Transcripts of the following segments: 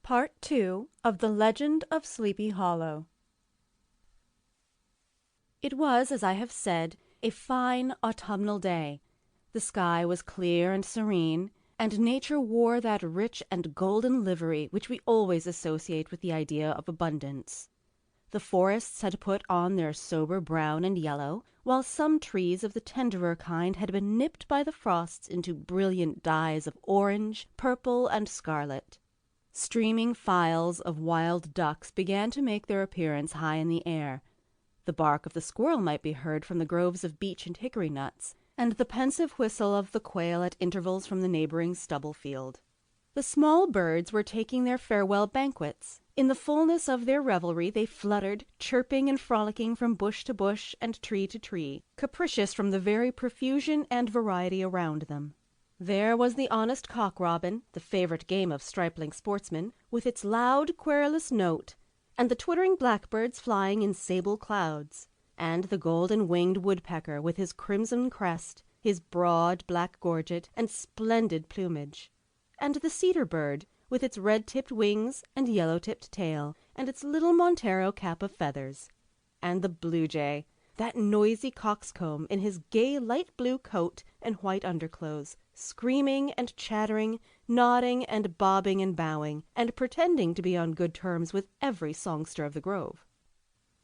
Part 2 of The Legend of Sleepy Hollow. It was, as I have said, a fine autumnal day. The sky was clear and serene, and nature wore that rich and golden livery which we always associate with the idea of abundance. The forests had put on their sober brown and yellow, while some trees of the tenderer kind had been nipped by the frosts into brilliant dyes of orange, purple, and scarlet. Streaming files of wild ducks began to make their appearance high in the air. The bark of the squirrel might be heard from the groves of beech and hickory nuts, and the pensive whistle of the quail at intervals from the neighboring stubble field. The small birds were taking their farewell banquets. In the fullness of their revelry they fluttered, chirping and frolicking from bush to bush and tree to tree, capricious from the very profusion and variety around them. There was the honest cock-robin, the favourite game of stripling sportsmen, with its loud, querulous note, and the twittering blackbirds flying in sable clouds, and the golden-winged woodpecker with his crimson crest, his broad black gorget, and splendid plumage, and the cedar-bird with its red-tipped wings and yellow-tipped tail, and its little Montero cap of feathers, and the blue-jay, that noisy coxcomb in his gay light-blue coat and white underclothes, screaming and chattering, nodding and bobbing and bowing, and pretending to be on good terms with every songster of the grove.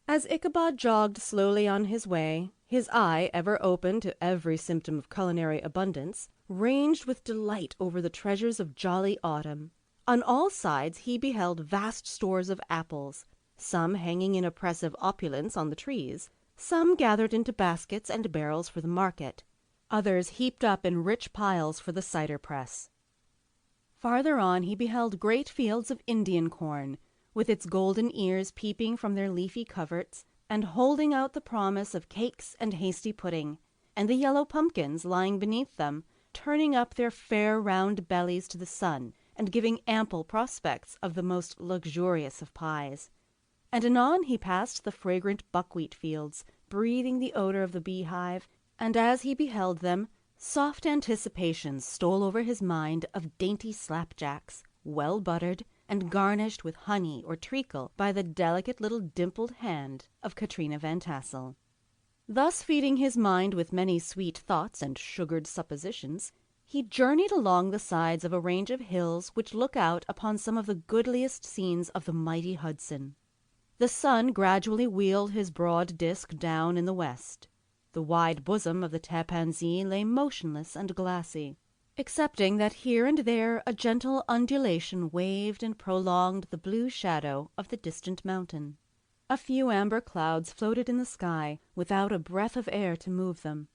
As Ichabod jogged slowly on his way, his eye, ever open to every symptom of culinary abundance, ranged with delight over the treasures of jolly autumn. On all sides he beheld vast stores of apples, some hanging in oppressive opulence on the trees, some gathered into baskets and barrels for the market, others heaped up in rich piles for the cider press. Farther on he beheld great fields of Indian corn, with its golden ears peeping from their leafy coverts, and holding out the promise of cakes and hasty pudding, and the yellow pumpkins lying beneath them, turning up their fair round bellies to the sun, and giving ample prospects of the most luxurious of pies. And anon he passed the fragrant buckwheat fields, breathing the odour of the beehive, and as he beheld them, soft anticipations stole over his mind of dainty slapjacks, well buttered, and garnished with honey or treacle by the delicate little dimpled hand of Katrina Van Tassel. Thus feeding his mind with many sweet thoughts and sugared suppositions, he journeyed along the sides of a range of hills which look out upon some of the goodliest scenes of the mighty Hudson. The sun gradually wheeled his broad disk down in the west. The wide bosom of the Tappan Zee lay motionless and glassy, excepting that here and there a gentle undulation waved and prolonged the blue shadow of the distant mountain. A few amber clouds floated in the sky, without a breath of air to move them.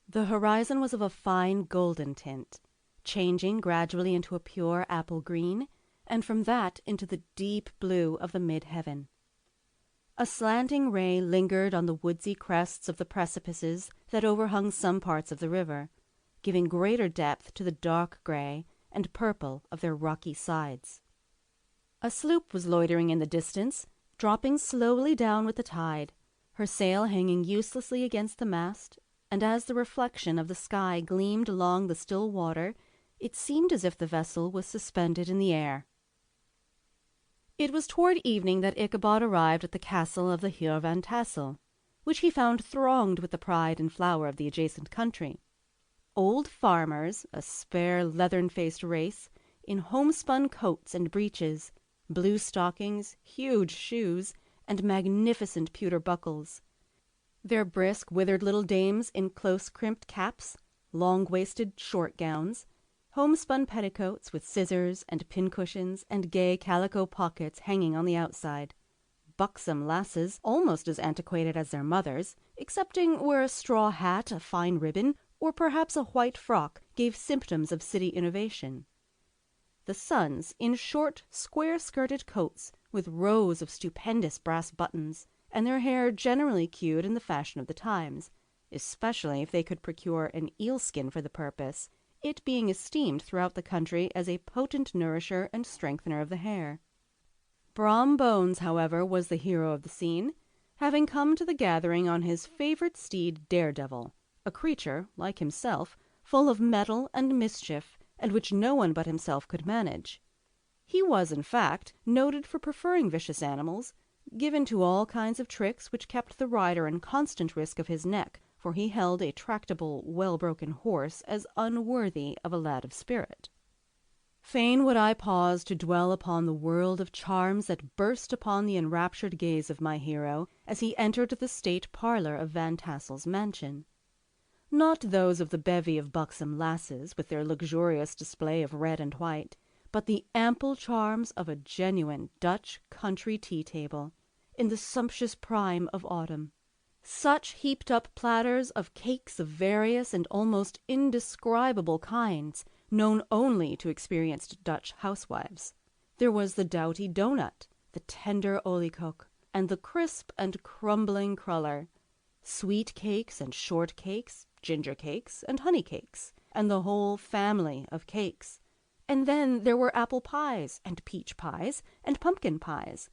The horizon was of a fine golden tint, changing gradually into a pure apple green, and from that into the deep blue of the mid-heaven. A slanting ray lingered on the woodsy crests of the precipices that overhung some parts of the river, giving greater depth to the dark grey and purple of their rocky sides. A sloop was loitering in the distance, dropping slowly down with the tide, her sail hanging uselessly against the mast, and as the reflection of the sky gleamed along the still water, it seemed as if the vessel was suspended in the air. It was toward evening that Ichabod arrived at the castle of the Heer Van Tassel, which he found thronged with the pride and flower of the adjacent country. Old farmers, a spare, leathern-faced race, in homespun coats and breeches, blue stockings, huge shoes, and magnificent pewter buckles. Their brisk, withered little dames in close-crimped caps, long-waisted short gowns, homespun petticoats with scissors and pincushions and gay calico pockets hanging on the outside. Buxom lasses, almost as antiquated as their mothers, excepting where a straw hat, a fine ribbon, or perhaps a white frock gave symptoms of city innovation. The sons, in short, square-skirted coats with rows of stupendous brass buttons, and their hair generally queued in the fashion of the times, especially if they could procure an eel-skin for the purpose, it being esteemed throughout the country as a potent nourisher and strengthener of the hair. Brom Bones, however, was the hero of the scene, having come to the gathering on his favourite steed Daredevil, a creature, like himself, full of mettle and mischief, and which no one but himself could manage. He was, in fact, noted for preferring vicious animals, given to all kinds of tricks which kept the rider in constant risk of his neck, for he held a tractable, well-broken horse as unworthy of a lad of spirit. Fain would I pause to dwell upon the world of charms that burst upon the enraptured gaze of my hero as he entered the state parlour of Van Tassel's mansion. Not those of the bevy of buxom lasses, with their luxurious display of red and white, but the ample charms of a genuine Dutch country tea-table, in the sumptuous prime of autumn. Such heaped-up platters of cakes of various and almost indescribable kinds, known only to experienced Dutch housewives. There was the doughty doughnut, the tender oliekoek, and the crisp and crumbling cruller, sweet cakes and short cakes, ginger cakes and honey cakes, and the whole family of cakes. And then there were apple pies, and peach pies, and pumpkin pies,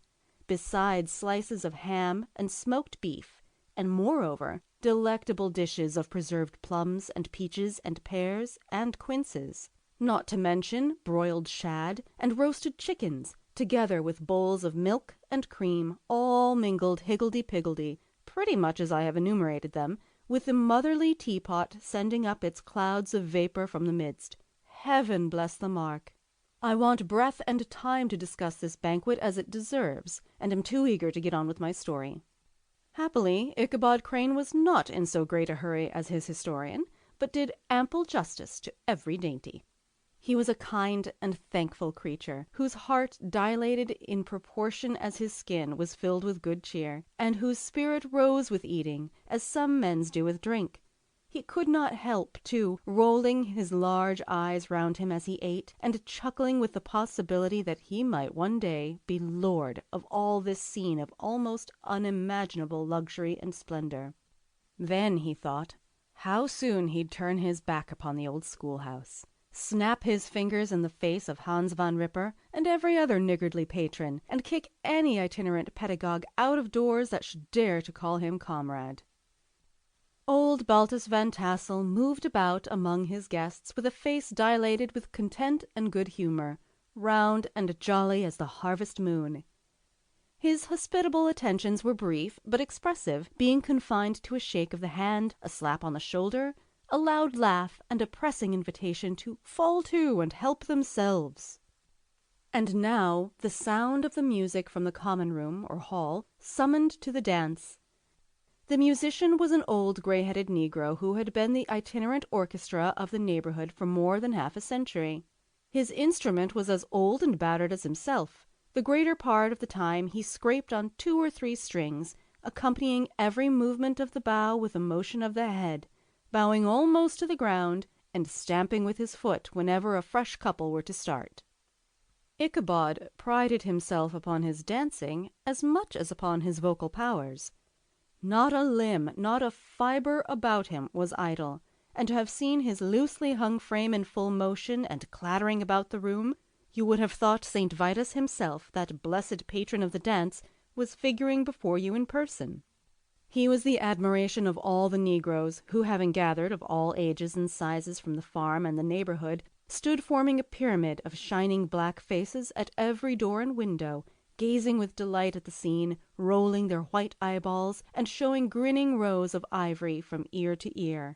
besides slices of ham and smoked beef, and moreover delectable dishes of preserved plums and peaches and pears and quinces, not to mention broiled shad and roasted chickens, together with bowls of milk and cream, all mingled higgledy-piggledy, pretty much as I have enumerated them, with the motherly teapot sending up its clouds of vapour from the midst. Heaven bless the mark! I want breath and time to discuss this banquet as it deserves, and am too eager to get on with my story. Happily, Ichabod Crane was not in so great a hurry as his historian, but did ample justice to every dainty. He was a kind and thankful creature, whose heart dilated in proportion as his skin was filled with good cheer, and whose spirit rose with eating, as some men's do with drink. He could not help, too, rolling his large eyes round him as he ate, and chuckling with the possibility that he might one day be lord of all this scene of almost unimaginable luxury and splendour. Then, he thought, how soon he'd turn his back upon the old schoolhouse, snap his fingers in the face of Hans van Ripper and every other niggardly patron, and kick any itinerant pedagogue out of doors that should dare to call him comrade. Old Baltus Van Tassel moved about among his guests with a face dilated with content and good humour, round and jolly as the harvest moon. His hospitable attentions were brief but expressive, being confined to a shake of the hand, a slap on the shoulder, a loud laugh, and a pressing invitation to fall to and help themselves. And now the sound of the music from the common room or hall summoned to the dance. The musician was an old grey-headed negro who had been the itinerant orchestra of the neighbourhood for more than half a century. His instrument was as old and battered as himself. The greater part of the time he scraped on 2 or 3 strings, accompanying every movement of the bow with a motion of the head, bowing almost to the ground, and stamping with his foot whenever a fresh couple were to start. Ichabod prided himself upon his dancing as much as upon his vocal powers. Not a limb, not a fibre about him was idle, and to have seen his loosely hung frame in full motion and clattering about the room, you would have thought St. Vitus himself, that blessed patron of the dance, was figuring before you in person. He was the admiration of all the negroes, who, having gathered of all ages and sizes from the farm and the neighbourhood, stood forming a pyramid of shining black faces at every door and window, gazing with delight at the scene, rolling their white eyeballs, and showing grinning rows of ivory from ear to ear.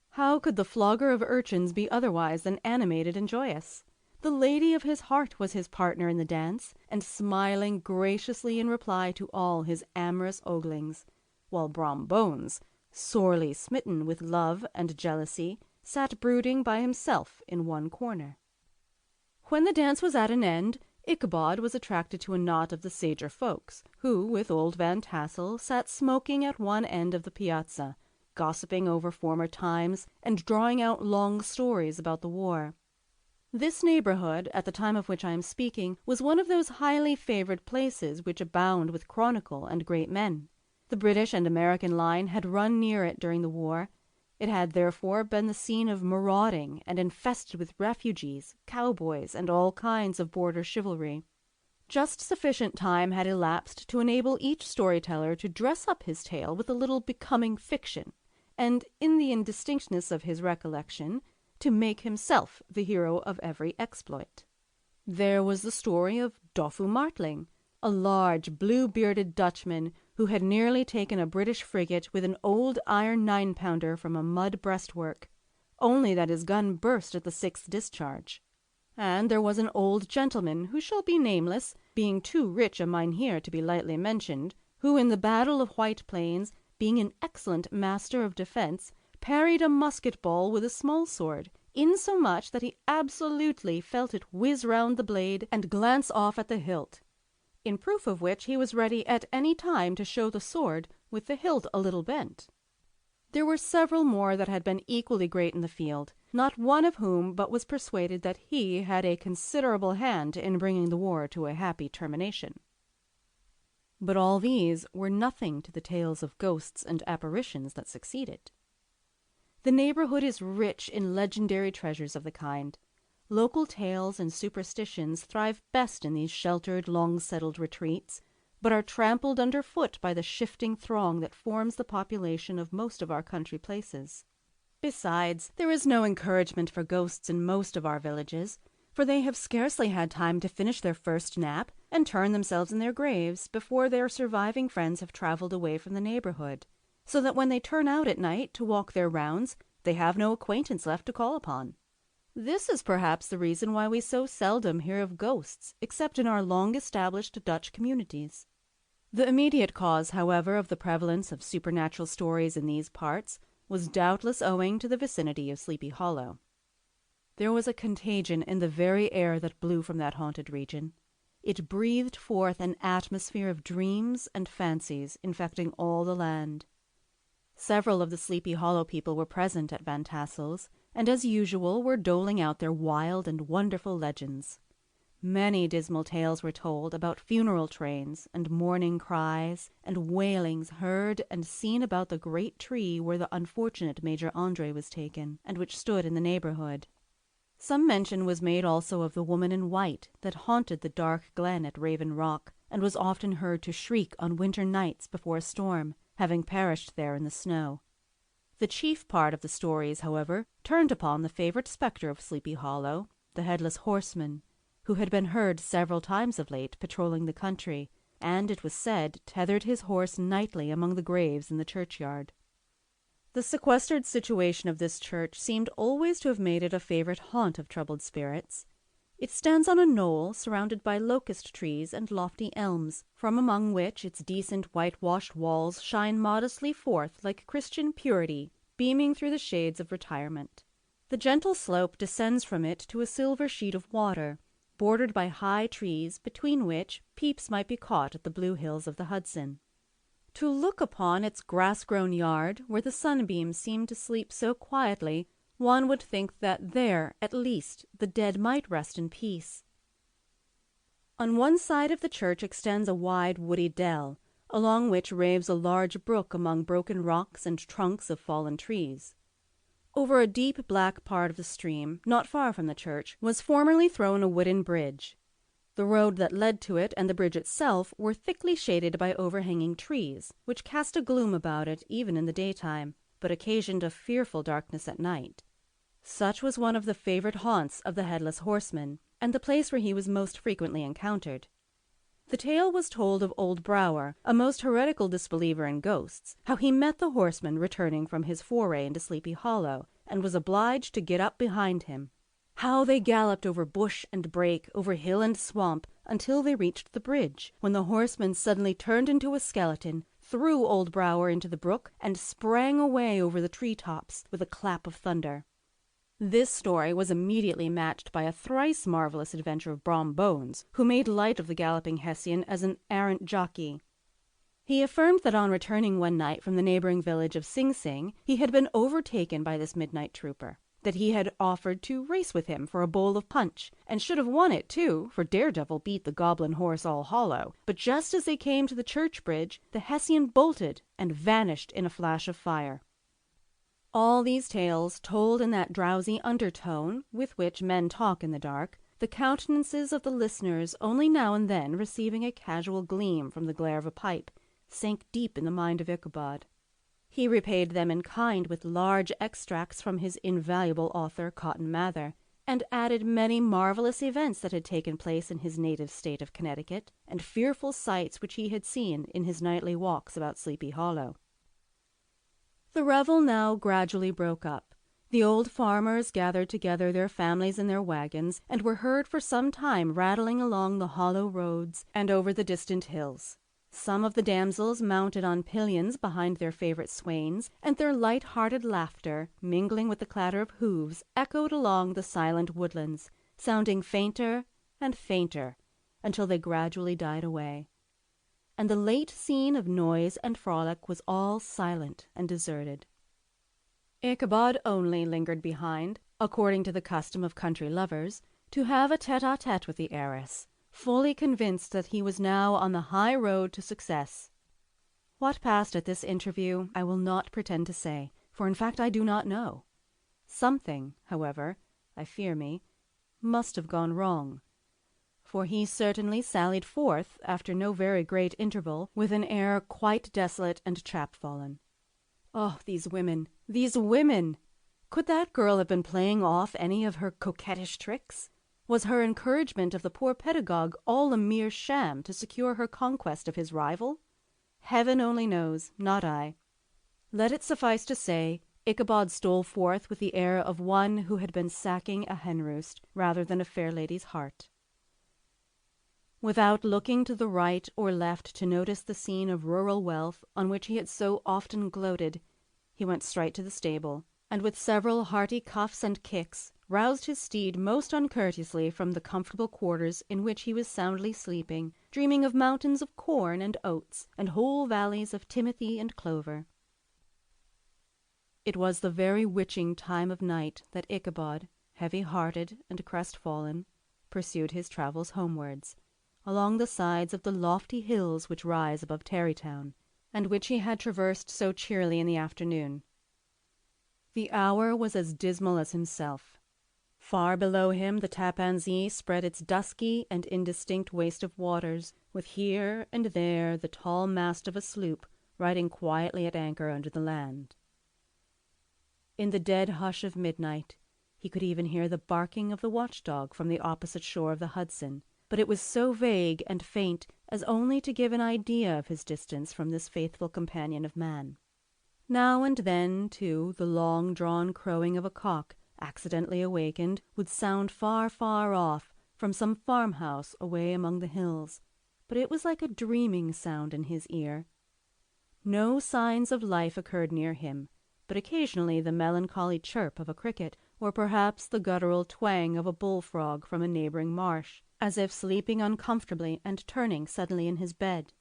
How could the flogger of urchins be otherwise than animated and joyous? The lady of his heart was his partner in the dance, and smiling graciously in reply to all his amorous oglings, while Brom Bones, sorely smitten with love and jealousy, sat brooding by himself in one corner. When the dance was at an end, Ichabod was attracted to a knot of the sager folks, who, with old Van Tassel, sat smoking at one end of the piazza, gossiping over former times, and drawing out long stories about the war. This neighbourhood, at the time of which I am speaking, was one of those highly favoured places which abound with chronicle and great men. The British and American line had run near it during the war. It had therefore been the scene of marauding and infested with refugees, cowboys, and all kinds of border chivalry. Just sufficient time had elapsed to enable each storyteller to dress up his tale with a little becoming fiction, and, in the indistinctness of his recollection, to make himself the hero of every exploit. There was the story of Dofu Martling, a large, blue-bearded Dutchman who had nearly taken a British frigate with an old iron 9-pounder from a mud breastwork, only that his gun burst at the sixth discharge. And there was an old gentleman, who shall be nameless, being too rich a mynheer to be lightly mentioned, who in the Battle of White Plains, being an excellent master of defence, parried a musket ball with a small sword, insomuch that he absolutely felt it whiz round the blade and glance off at the hilt, in proof of which he was ready at any time to show the sword with the hilt a little bent. There were several more that had been equally great in the field, not one of whom but was persuaded that he had a considerable hand in bringing the war to a happy termination. But all these were nothing to the tales of ghosts and apparitions that succeeded. The neighborhood is rich in legendary treasures of the kind. Local tales and superstitions thrive best in these sheltered, long-settled retreats, but are trampled underfoot by the shifting throng that forms the population of most of our country places. Besides, there is no encouragement for ghosts in most of our villages, for they have scarcely had time to finish their first nap and turn themselves in their graves before their surviving friends have traveled away from the neighborhood, so that when they turn out at night to walk their rounds, they have no acquaintance left to call upon. This is perhaps the reason why we so seldom hear of ghosts, except in our long-established Dutch communities. The immediate cause, however, of the prevalence of supernatural stories in these parts was doubtless owing to the vicinity of Sleepy Hollow. There was a contagion in the very air that blew from that haunted region. It breathed forth an atmosphere of dreams and fancies infecting all the land. Several of the Sleepy Hollow people were present at Van Tassel's, and as usual were doling out their wild and wonderful legends. Many dismal tales were told about funeral trains and mourning cries and wailings heard and seen about the great tree where the unfortunate Major Andre was taken, and which stood in the neighborhood. Some mention was made also of the woman in white that haunted the dark glen at Raven Rock, and was often heard to shriek on winter nights before a storm, having perished there in the snow. The chief part of the stories, however, turned upon the favorite spectre of Sleepy Hollow, the Headless Horseman, who had been heard several times of late patrolling the country, and, it was said, tethered his horse nightly among the graves in the churchyard. The sequestered situation of this church seemed always to have made it a favorite haunt of troubled spirits. It stands on a knoll surrounded by locust trees and lofty elms, from among which its decent whitewashed walls shine modestly forth like Christian purity, beaming through the shades of retirement. The gentle slope descends from it to a silver sheet of water, bordered by high trees, between which peeps might be caught at the blue hills of the Hudson. To look upon its grass-grown yard, where the sunbeams seemed to sleep so quietly, one would think that there, at least, the dead might rest in peace. On one side of the church extends a wide woody dell, along which raves a large brook among broken rocks and trunks of fallen trees. Over a deep black part of the stream, not far from the church, was formerly thrown a wooden bridge. The road that led to it and the bridge itself were thickly shaded by overhanging trees, which cast a gloom about it even in the daytime, but occasioned a fearful darkness at night. Such was one of the favorite haunts of the Headless Horseman, and the place where he was most frequently encountered. The tale was told of old Brower, a most heretical disbeliever in ghosts, how he met the horseman returning from his foray into Sleepy Hollow, and was obliged to get up behind him. How they galloped over bush and brake, over hill and swamp, until they reached the bridge, when the horseman suddenly turned into a skeleton, threw old Brower into the brook, and sprang away over the tree-tops with a clap of thunder. This story was immediately matched by a thrice marvelous adventure of Brom Bones, who made light of the galloping Hessian as an arrant jockey. He affirmed that on returning one night from the neighboring village of Sing Sing, he had been overtaken by this midnight trooper, that he had offered to race with him for a bowl of punch, and should have won it too, for Daredevil beat the goblin horse all hollow, but just as they came to the church bridge, the Hessian bolted and vanished in a flash of fire. All these tales, told in that drowsy undertone with which men talk in the dark, the countenances of the listeners only now and then receiving a casual gleam from the glare of a pipe, sank deep in the mind of Ichabod. He repaid them in kind with large extracts from his invaluable author, Cotton Mather, and added many marvelous events that had taken place in his native state of Connecticut, and fearful sights which he had seen in his nightly walks about Sleepy Hollow. The revel now gradually broke up. The old farmers gathered together their families in their wagons, and were heard for some time rattling along the hollow roads and over the distant hills. Some of the damsels mounted on pillions behind their favorite swains, and their light-hearted laughter, mingling with the clatter of hoofs, echoed along the silent woodlands, sounding fainter and fainter until they gradually died away. And the late scene of noise and frolic was all silent and deserted. Ichabod only lingered behind, according to the custom of country lovers, to have a tete-a-tete with the heiress, fully convinced that he was now on the high road to success. What passed at this interview I will not pretend to say, for in fact I do not know. Something, however, I fear me, must have gone wrong, for he certainly sallied forth, after no very great interval, with an air quite desolate and chapfallen. Oh, these women! These women! Could that girl have been playing off any of her coquettish tricks? Was her encouragement of the poor pedagogue all a mere sham to secure her conquest of his rival? Heaven only knows, not I. Let it suffice to say, Ichabod stole forth with the air of one who had been sacking a hen-roost rather than a fair lady's heart. Without looking to the right or left to notice the scene of rural wealth on which he had so often gloated, he went straight to the stable, and with several hearty cuffs and kicks, roused his steed most uncourteously from the comfortable quarters in which he was soundly sleeping, dreaming of mountains of corn and oats, and whole valleys of timothy and clover. It was the very witching time of night that Ichabod, heavy-hearted and crestfallen, pursued his travels homewards, along the sides of the lofty hills which rise above Tarrytown, and which he had traversed so cheerily in the afternoon. The hour was as dismal as himself. Far below him the Tappan Zee spread its dusky and indistinct waste of waters, with here and there the tall mast of a sloop riding quietly at anchor under the land. In the dead hush of midnight he could even hear the barking of the watchdog from the opposite shore of the Hudson, but it was so vague and faint as only to give an idea of his distance from this faithful companion of man. Now and then, too, the long-drawn crowing of a cock, accidentally awakened, would sound far, far off, from some farmhouse away among the hills, but it was like a dreaming sound in his ear. No signs of life occurred near him, but occasionally the melancholy chirp of a cricket, or perhaps the guttural twang of a bullfrog from a neighbouring marsh, as if sleeping uncomfortably and turning suddenly in his bed.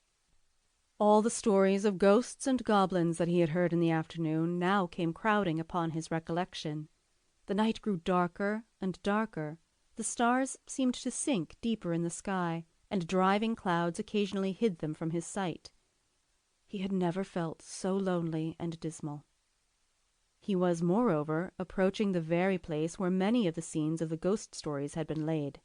All the stories of ghosts and goblins that he had heard in the afternoon now came crowding upon his recollection. The night grew darker and darker. The stars seemed to sink deeper in the sky, and driving clouds occasionally hid them from his sight. He had never felt so lonely and dismal. He was, moreover, approaching the very place where many of the scenes of the ghost stories had been laid.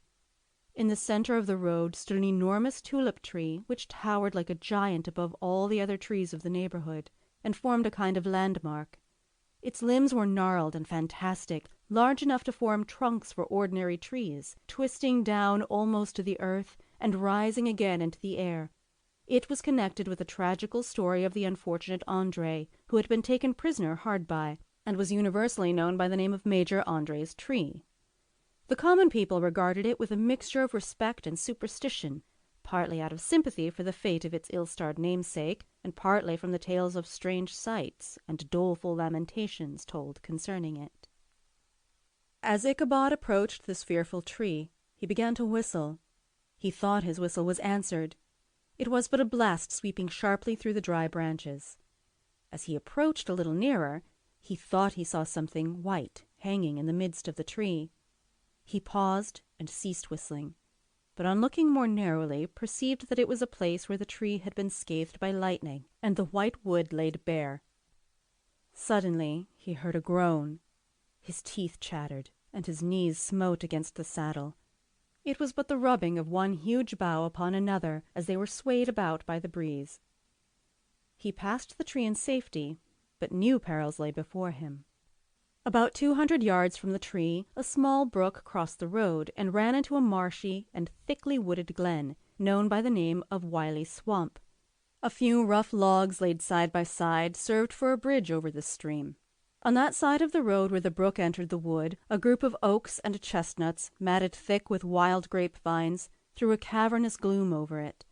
In the centre of the road stood an enormous tulip tree, which towered like a giant above all the other trees of the neighbourhood, and formed a kind of landmark. Its limbs were gnarled and fantastic, large enough to form trunks for ordinary trees, twisting down almost to the earth, and rising again into the air. It was connected with the tragical story of the unfortunate André, who had been taken prisoner hard by, and was universally known by the name of Major André's tree. The common people regarded it with a mixture of respect and superstition, partly out of sympathy for the fate of its ill-starred namesake, and partly from the tales of strange sights and doleful lamentations told concerning it. As Ichabod approached this fearful tree, he began to whistle. He thought his whistle was answered. It was but a blast sweeping sharply through the dry branches. As he approached a little nearer, he thought he saw something white hanging in the midst of the tree. He paused and ceased whistling, but on looking more narrowly perceived that it was a place where the tree had been scathed by lightning, and the white wood laid bare. Suddenly he heard a groan. His teeth chattered, and his knees smote against the saddle. It was but the rubbing of one huge bough upon another as they were swayed about by the breeze. He passed the tree in safety, but new perils lay before him. About 200 yards from the tree, a small brook crossed the road and ran into a marshy and thickly wooded glen, known by the name of Wiley's Swamp. A few rough logs laid side by side served for a bridge over this stream. On that side of the road where the brook entered the wood, a group of oaks and chestnuts, matted thick with wild grapevines, threw a cavernous gloom over it.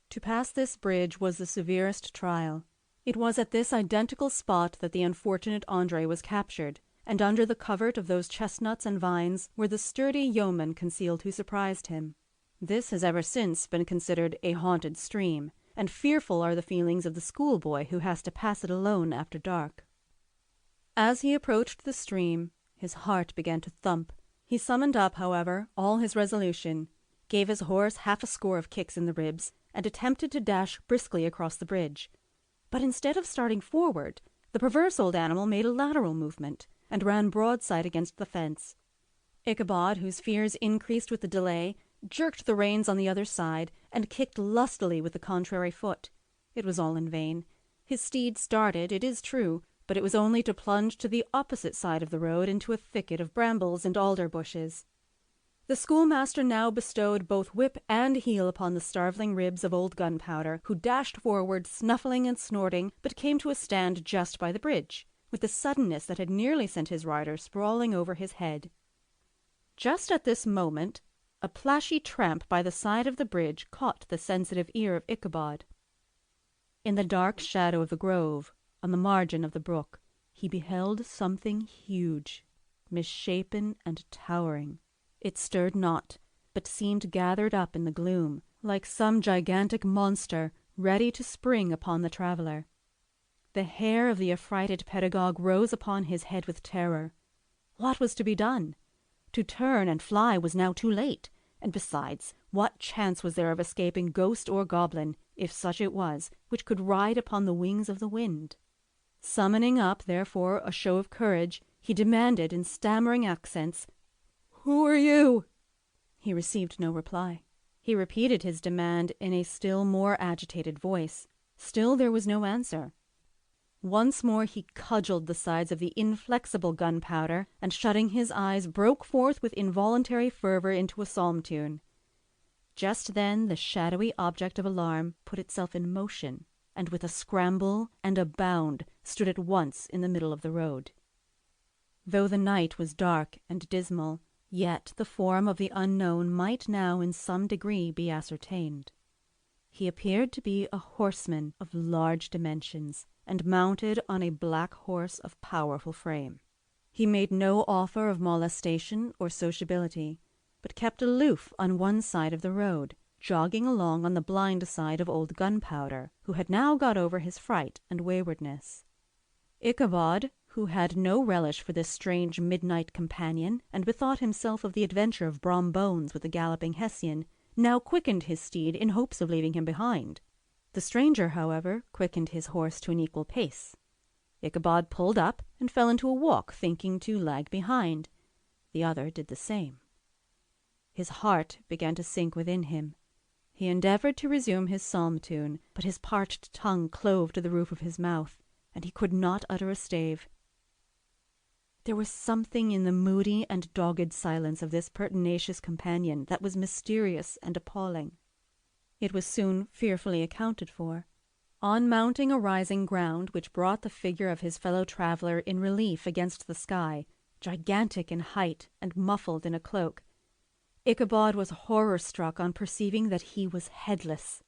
To pass this bridge was the severest trial. It was at this identical spot that the unfortunate Andre was captured, and under the covert of those chestnuts and vines were the sturdy yeomen concealed who surprised him. This has ever since been considered a haunted stream, and fearful are the feelings of the schoolboy who has to pass it alone after dark. As he approached the stream, his heart began to thump. He summoned up, however, all his resolution, gave his horse half a score of kicks in the ribs, and attempted to dash briskly across the bridge. But instead of starting forward, the perverse old animal made a lateral movement, and ran broadside against the fence. Ichabod, whose fears increased with the delay, jerked the reins on the other side, and kicked lustily with the contrary foot. It was all in vain. His steed started, it is true, but it was only to plunge to the opposite side of the road into a thicket of brambles and alder bushes. The schoolmaster now bestowed both whip and heel upon the starveling ribs of old Gunpowder, who dashed forward, snuffling and snorting, but came to a stand just by the bridge, with a suddenness that had nearly sent his rider sprawling over his head. Just at this moment, a plashy tramp by the side of the bridge caught the sensitive ear of Ichabod. In the dark shadow of the grove, on the margin of the brook, he beheld something huge, misshapen and towering. It stirred not, but seemed gathered up in the gloom, like some gigantic monster ready to spring upon the traveller. The hair of the affrighted pedagogue rose upon his head with terror. What was to be done? To turn and fly was now too late, and besides, what chance was there of escaping ghost or goblin, if such it was, which could ride upon the wings of the wind? Summoning up, therefore, a show of courage, he demanded in stammering accents, "Who are you?" He received no reply. He repeated his demand in a still more agitated voice. Still there was no answer. Once more he cudgelled the sides of the inflexible Gunpowder, and shutting his eyes, broke forth with involuntary fervour into a psalm tune. Just then the shadowy object of alarm put itself in motion, and with a scramble and a bound stood at once in the middle of the road. Though the night was dark and dismal, yet the form of the unknown might now in some degree be ascertained. He appeared to be a horseman of large dimensions, and mounted on a black horse of powerful frame. He made no offer of molestation or sociability, but kept aloof on one side of the road, jogging along on the blind side of old Gunpowder, who had now got over his fright and waywardness. Ichabod, who had no relish for this strange midnight companion, and bethought himself of the adventure of Brom Bones with the galloping Hessian, now quickened his steed in hopes of leaving him behind. The stranger, however, quickened his horse to an equal pace. Ichabod pulled up and fell into a walk, thinking to lag behind. The other did the same. His heart began to sink within him. He endeavoured to resume his psalm tune, but his parched tongue clove to the roof of his mouth, and he could not utter a stave. There was something in the moody and dogged silence of this pertinacious companion that was mysterious and appalling. It was soon fearfully accounted for. On mounting a rising ground which brought the figure of his fellow traveller in relief against the sky, gigantic in height and muffled in a cloak, Ichabod was horror-struck on perceiving that he was headless.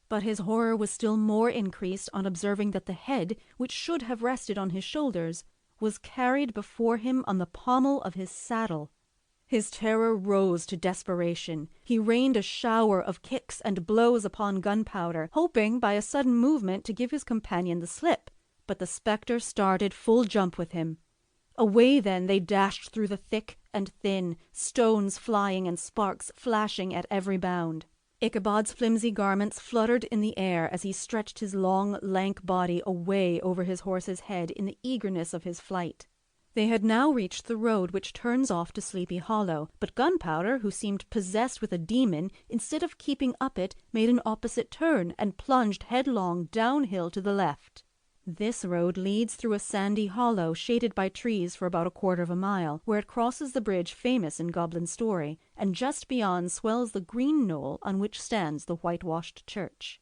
But his horror was still more increased on observing that the head, which should have rested on his shoulders, was carried before him on the pommel of his saddle. His terror rose to desperation. He rained a shower of kicks and blows upon Gunpowder, hoping by a sudden movement to give his companion the slip. But the spectre started full jump with him. Away then they dashed through the thick and thin, stones flying and sparks flashing at every bound. Ichabod's flimsy garments fluttered in the air as he stretched his long, lank body away over his horse's head in the eagerness of his flight. They had now reached the road which turns off to Sleepy Hollow, but Gunpowder, who seemed possessed with a demon, instead of keeping up it, made an opposite turn and plunged headlong downhill to the left. This road leads through a sandy hollow shaded by trees for about a quarter of a mile, where it crosses the bridge famous in Goblin story, and just beyond swells the green knoll on which stands the whitewashed church.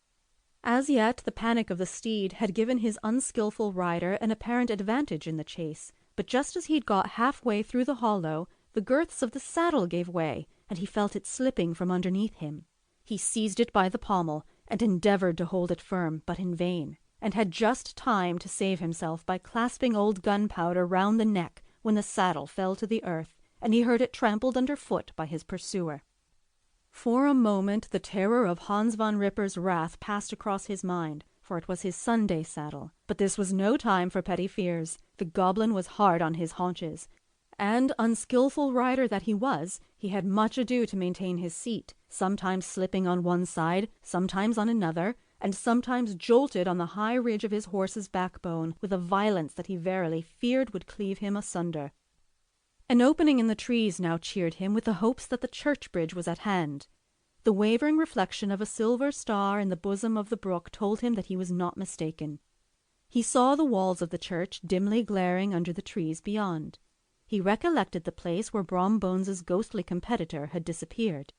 As yet the panic of the steed had given his unskilful rider an apparent advantage in the chase, but just as he'd got halfway through the hollow, the girths of the saddle gave way, and he felt it slipping from underneath him. He seized it by the pommel, and endeavoured to hold it firm, but in vain, and had just time to save himself by clasping old Gunpowder round the neck when the saddle fell to the earth, and he heard it trampled underfoot by his pursuer. For a moment the terror of Hans von Ripper's wrath passed across his mind, for it was his Sunday saddle. But this was no time for petty fears. The goblin was hard on his haunches, and, unskilful rider that he was, he had much ado to maintain his seat, sometimes slipping on one side, sometimes on another, and sometimes jolted on the high ridge of his horse's backbone with a violence that he verily feared would cleave him asunder. An opening in the trees now cheered him with the hopes that the church bridge was at hand. The wavering reflection of a silver star in the bosom of the brook told him that he was not mistaken. He saw the walls of the church dimly glaring under the trees beyond. He recollected the place where Brom Bones's ghostly competitor had disappeared.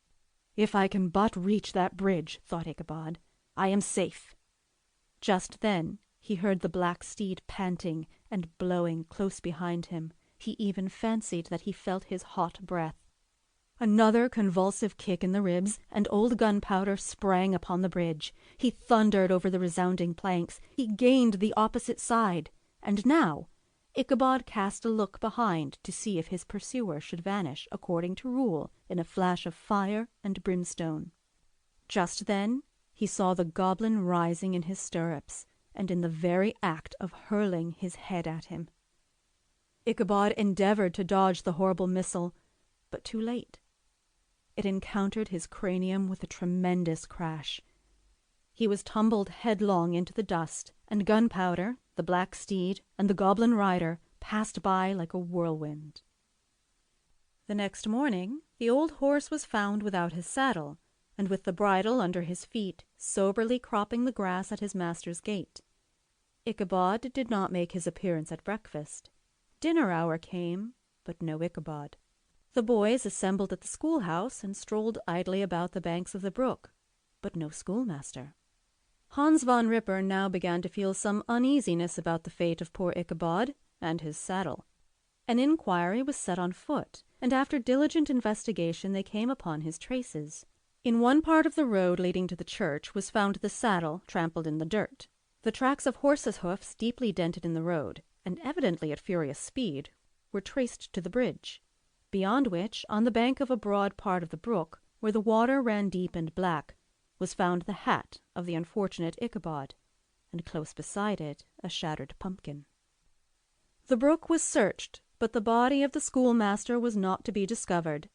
"If I can but reach that bridge," thought Ichabod, "I am safe." Just then he heard the black steed panting and blowing close behind him. He even fancied that he felt his hot breath. Another convulsive kick in the ribs, and old Gunpowder sprang upon the bridge. He thundered over the resounding planks. He gained the opposite side. And now Ichabod cast a look behind to see if his pursuer should vanish, according to rule, in a flash of fire and brimstone. Just then he saw the goblin rising in his stirrups, and in the very act of hurling his head at him. Ichabod endeavoured to dodge the horrible missile, but too late. It encountered his cranium with a tremendous crash. He was tumbled headlong into the dust, and Gunpowder, the black steed, and the goblin rider passed by like a whirlwind. The next morning the old horse was found without his saddle, and with the bridle under his feet, soberly cropping the grass at his master's gate. Ichabod did not make his appearance at breakfast. Dinner hour came, but no Ichabod. The boys assembled at the schoolhouse and strolled idly about the banks of the brook, but no schoolmaster. Hans von Ripper now began to feel some uneasiness about the fate of poor Ichabod and his saddle. An inquiry was set on foot, and after diligent investigation they came upon his traces. In one part of the road leading to the church was found the saddle trampled in the dirt. The tracks of horses' hoofs deeply dented in the road, and evidently at furious speed, were traced to the bridge, beyond which, on the bank of a broad part of the brook, where the water ran deep and black, was found the hat of the unfortunate Ichabod, and close beside it a shattered pumpkin. The brook was searched, but the body of the schoolmaster was not to be discovered.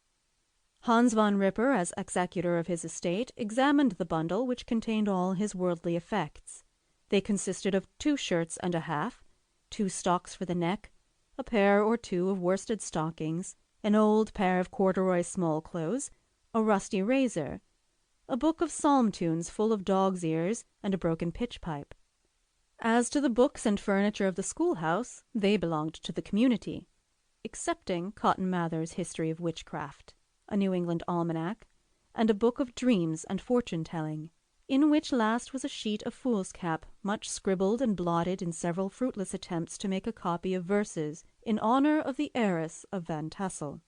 Hans von Ripper, as executor of his estate, examined the bundle, which contained all his worldly effects. They consisted of 2 shirts and a half, 2 stocks for the neck, a pair or 2 of worsted stockings, an old pair of corduroy small clothes, a rusty razor, a book of psalm tunes full of dog's ears, and a broken pitch pipe. As to the books and furniture of the schoolhouse, they belonged to the community, excepting Cotton Mather's History of Witchcraft, a New England almanac, and a book of dreams and fortune-telling, in which last was a sheet of foolscap, much scribbled and blotted in several fruitless attempts to make a copy of verses in honour of the heiress of Van Tassel.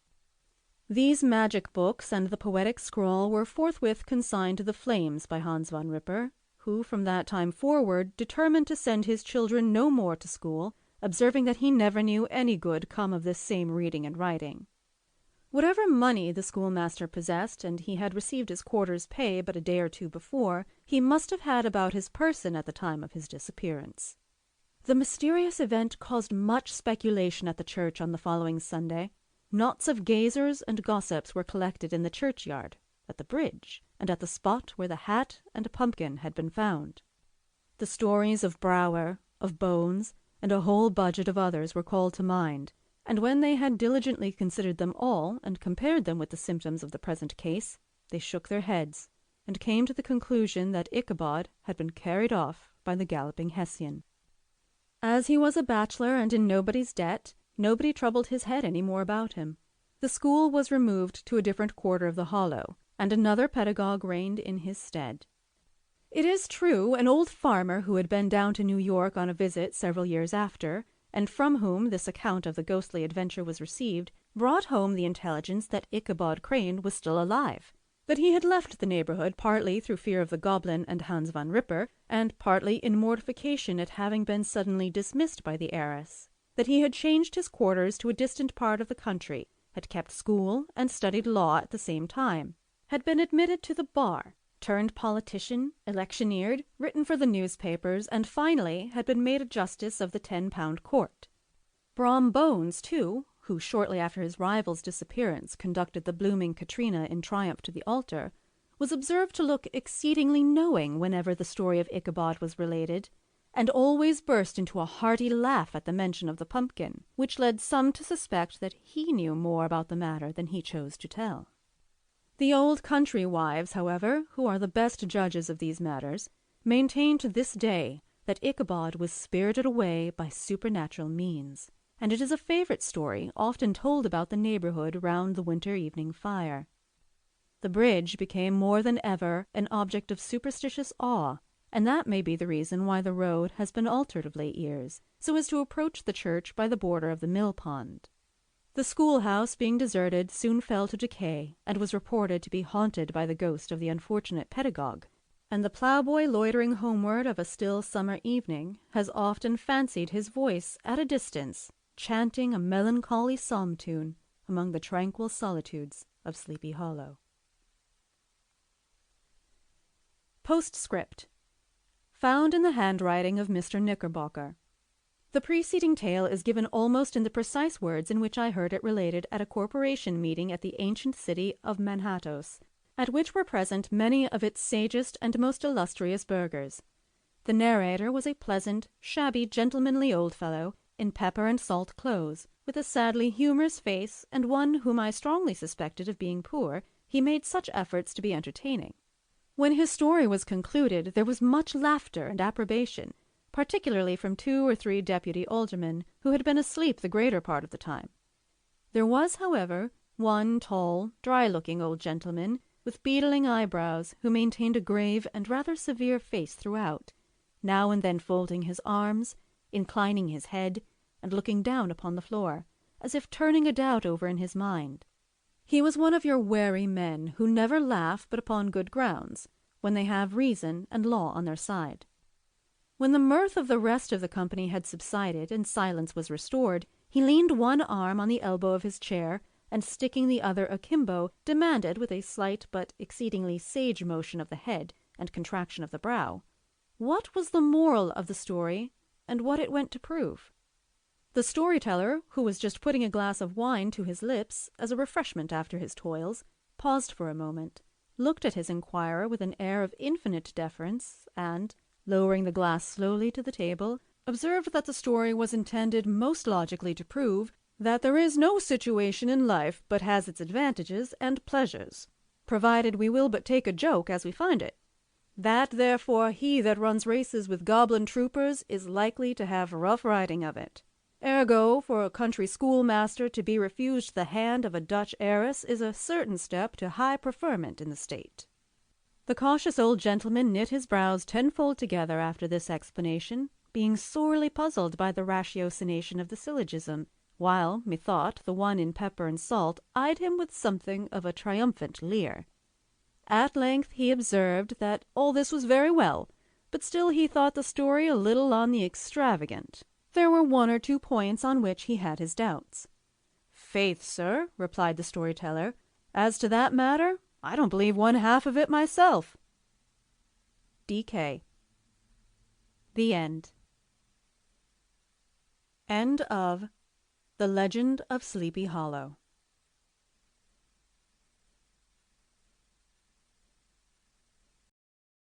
These magic books and the poetic scroll were forthwith consigned to the flames by Hans von Ripper, who from that time forward determined to send his children no more to school, observing that he never knew any good come of this same reading and writing. Whatever money the schoolmaster possessed, and he had received his quarter's pay but a day or 2 before, he must have had about his person at the time of his disappearance. The mysterious event caused much speculation at the church on the following Sunday. Knots of gazers and gossips were collected in the churchyard, at the bridge, and at the spot where the hat and pumpkin had been found. The stories of Brower, of Bones, and a whole budget of others were called to mind, and when they had diligently considered them all and compared them with the symptoms of the present case, they shook their heads and came to the conclusion that Ichabod had been carried off by the galloping Hessian. As he was a bachelor and in nobody's debt, nobody troubled his head any more about him. The school was removed to a different quarter of the hollow, and another pedagogue reigned in his stead. It is true, an old farmer who had been down to New York on a visit several years after, and from whom this account of the ghostly adventure was received, brought home the intelligence that Ichabod Crane was still alive, that he had left the neighborhood partly through fear of the goblin and Hans Van Ripper, and partly in mortification at having been suddenly dismissed by the heiress, that he had changed his quarters to a distant part of the country, had kept school and studied law at the same time, had been admitted to the bar, turned politician, electioneered, written for the newspapers, and finally had been made a justice of the 10-pound court. Brom Bones, too, who shortly after his rival's disappearance conducted the blooming Katrina in triumph to the altar, was observed to look exceedingly knowing whenever the story of Ichabod was related, and always burst into a hearty laugh at the mention of the pumpkin, which led some to suspect that he knew more about the matter than he chose to tell. The old country wives, however, who are the best judges of these matters, maintain to this day that Ichabod was spirited away by supernatural means, and it is a favorite story often told about the neighborhood round the winter evening fire. The bridge became more than ever an object of superstitious awe, and that may be the reason why the road has been altered of late years, so as to approach the church by the border of the mill pond. The schoolhouse, being deserted, soon fell to decay, and was reported to be haunted by the ghost of the unfortunate pedagogue, and the ploughboy loitering homeward of a still summer evening has often fancied his voice at a distance, chanting a melancholy psalm tune among the tranquil solitudes of Sleepy Hollow. Postscript. Found in the handwriting of Mr. Knickerbocker. The preceding tale is given almost in the precise words in which I heard it related at a corporation meeting at the ancient city of Manhattos, at which were present many of its sagest and most illustrious burghers. The narrator was a pleasant, shabby, gentlemanly old fellow, in pepper and salt clothes, with a sadly humorous face, and one whom I strongly suspected of being poor, he made such efforts to be entertaining. When his story was concluded, there was much laughter and approbation, particularly from 2 or 3 deputy aldermen, who had been asleep the greater part of the time. There was, however, one tall, dry-looking old gentleman, with beetling eyebrows, who maintained a grave and rather severe face throughout, now and then folding his arms, inclining his head, and looking down upon the floor, as if turning a doubt over in his mind. He was one of your wary men, who never laugh but upon good grounds, when they have reason and law on their side. When the mirth of the rest of the company had subsided and silence was restored, he leaned one arm on the elbow of his chair, and sticking the other akimbo, demanded, with a slight but exceedingly sage motion of the head and contraction of the brow, what was the moral of the story and what it went to prove. The storyteller, who was just putting a glass of wine to his lips as a refreshment after his toils, paused for a moment, looked at his inquirer with an air of infinite deference, and, lowering the glass slowly to the table, observed that the story was intended most logically to prove that there is no situation in life but has its advantages and pleasures, provided we will but take a joke as we find it. That, therefore, he that runs races with goblin troopers is likely to have rough riding of it. Ergo, for a country schoolmaster to be refused the hand of a Dutch heiress is a certain step to high preferment in the state. The cautious old gentleman knit his brows tenfold together after this explanation, being sorely puzzled by the ratiocination of the syllogism, while, methought, the one in pepper and salt eyed him with something of a triumphant leer. At length he observed that all this was very well, but still he thought the story a little on the extravagant. There were 1 or 2 points on which he had his doubts. "Faith, sir," replied the storyteller, "as to that matter, I don't believe one half of it myself." D.K. The End. End of The Legend of Sleepy Hollow.